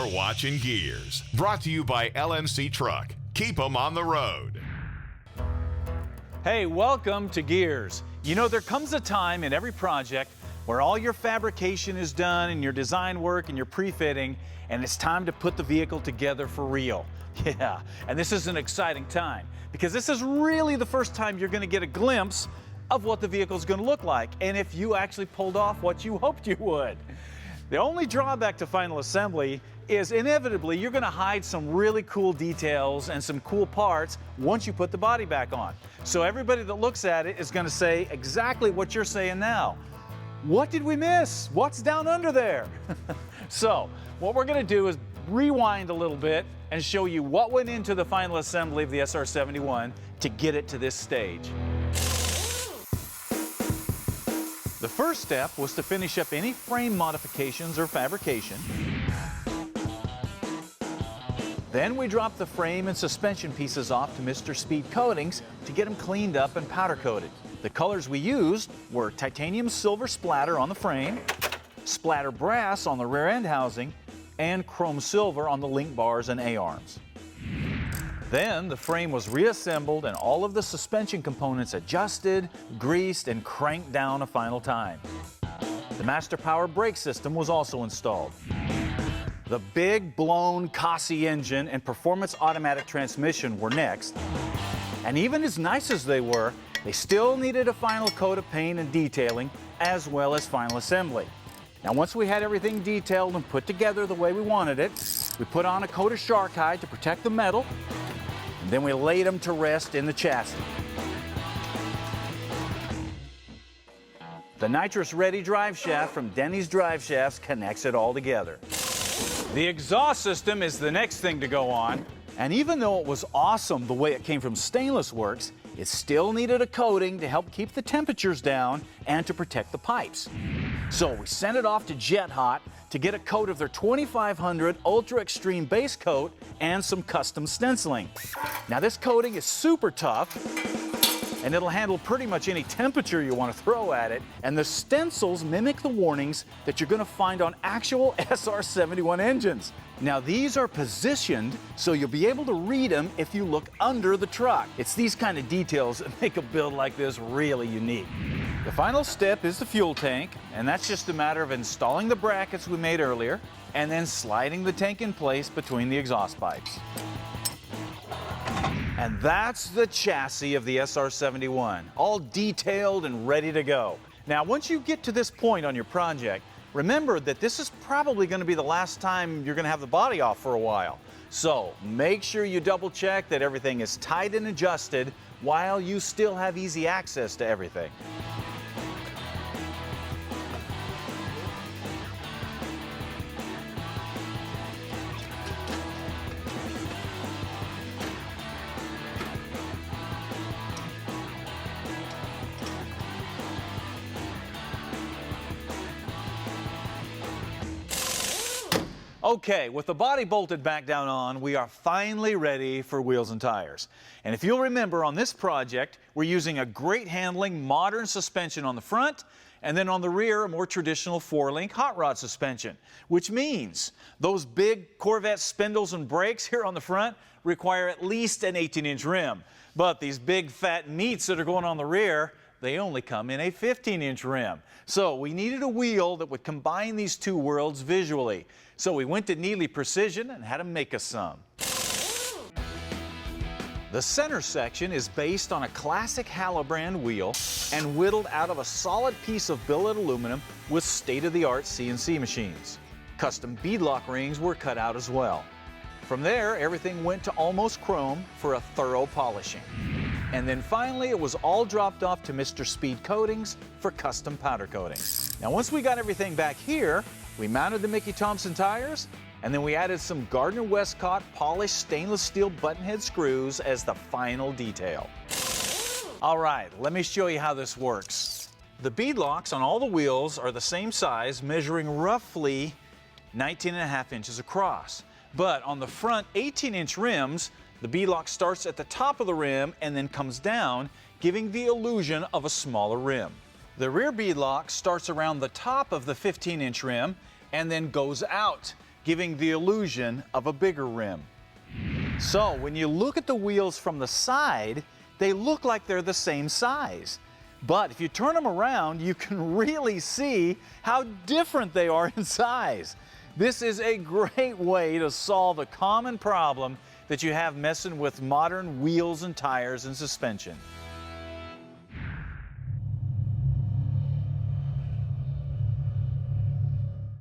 You're watching Gearz, brought to you by LNC Truck. Keep them on the road. Hey, welcome to Gearz. You know, there comes a time in every project where all your fabrication is done and your design work and your pre-fitting, and it's time to put the vehicle together for real. Yeah, and this is an exciting time because this is really the first time you're going to get a glimpse of what the vehicle is going to look like and if you actually pulled off what you hoped you would. The only drawback to final assembly is inevitably you're going to hide some really cool details and some cool parts once you put the body back on. So everybody that looks at it is going to say exactly what you're saying now. What did we miss? What's down under there? So what we're going to do is rewind a little bit and show you what went into the final assembly of the SR-71 to get it to this stage. The first step was to finish up any frame modifications or fabrication. Then we dropped the frame and suspension pieces off to Mr. Speed Coatings to get them cleaned up and powder coated. The colors we used were titanium silver splatter on the frame, splatter brass on the rear end housing, and chrome silver on the link bars and A-arms. Then the frame was reassembled and all of the suspension components adjusted, greased, and cranked down a final time. The master power brake system was also installed. The big blown Kaase engine and performance automatic transmission were next. And even as nice as they were, they still needed a final coat of paint and detailing as well as final assembly. Now once we had everything detailed and put together the way we wanted it, we put on a coat of shark hide to protect the metal. Then we laid them to rest in the chassis. The nitrous-ready drive shaft from Denny's Drive Shafts connects it all together. The exhaust system is the next thing to go on, and even though it was awesome the way it came from Stainless Works, it still needed a coating to help keep the temperatures down and to protect the pipes. So we sent it off to Jet Hot to get a coat of their 2500 Ultra Extreme base coat and some custom stenciling. Now this coating is super tough and it'll handle pretty much any temperature you want to throw at it, and the stencils mimic the warnings that you're going to find on actual SR-71 engines. Now these are positioned so you'll be able to read them if you look under the truck. It's these kind of details that make a build like this really unique. The final step is the fuel tank, and that's just a matter of installing the brackets we made earlier and then sliding the tank in place between the exhaust pipes. And that's the chassis of the SR-71, all detailed and ready to go. Now, once you get to this point on your project, remember that this is probably going to be the last time you're going to have the body off for a while. So make sure you double check that everything is tight and adjusted while you still have easy access to everything. Okay, with the body bolted back down on, we are finally ready for wheels and tires. And if you'll remember, on this project, we're using a great handling modern suspension on the front, and then on the rear, a more traditional 4-link hot rod suspension, which means those big Corvette spindles and brakes here on the front require at least an 18-inch rim. But these big fat meats that are going on the rear, they only come in a 15-inch rim. So we needed a wheel that would combine these two worlds visually. So we went to Neely Precision and had them make us some. The center section is based on a classic Halla-brand wheel and whittled out of a solid piece of billet aluminum with state-of-the-art CNC machines. Custom beadlock rings were cut out as well. From there, everything went to almost chrome for a thorough polishing. And then finally, it was all dropped off to Mr. Speed Coatings for custom powder coating. Now, once we got everything back here, we mounted the Mickey Thompson tires, and then we added some Gardner Westcott polished stainless steel button head screws as the final detail. All right, let me show you how this works. The beadlocks on all the wheels are the same size, measuring roughly 19.5 inches across. But on the front 18-inch rims, the beadlock starts at the top of the rim and then comes down, giving the illusion of a smaller rim. The rear beadlock starts around the top of the 15-inch rim and then goes out, giving the illusion of a bigger rim. So when you look at the wheels from the side, they look like they're the same size. But if you turn them around, you can really see how different they are in size. This is a great way to solve a common problem that you have messing with modern wheels and tires and suspension.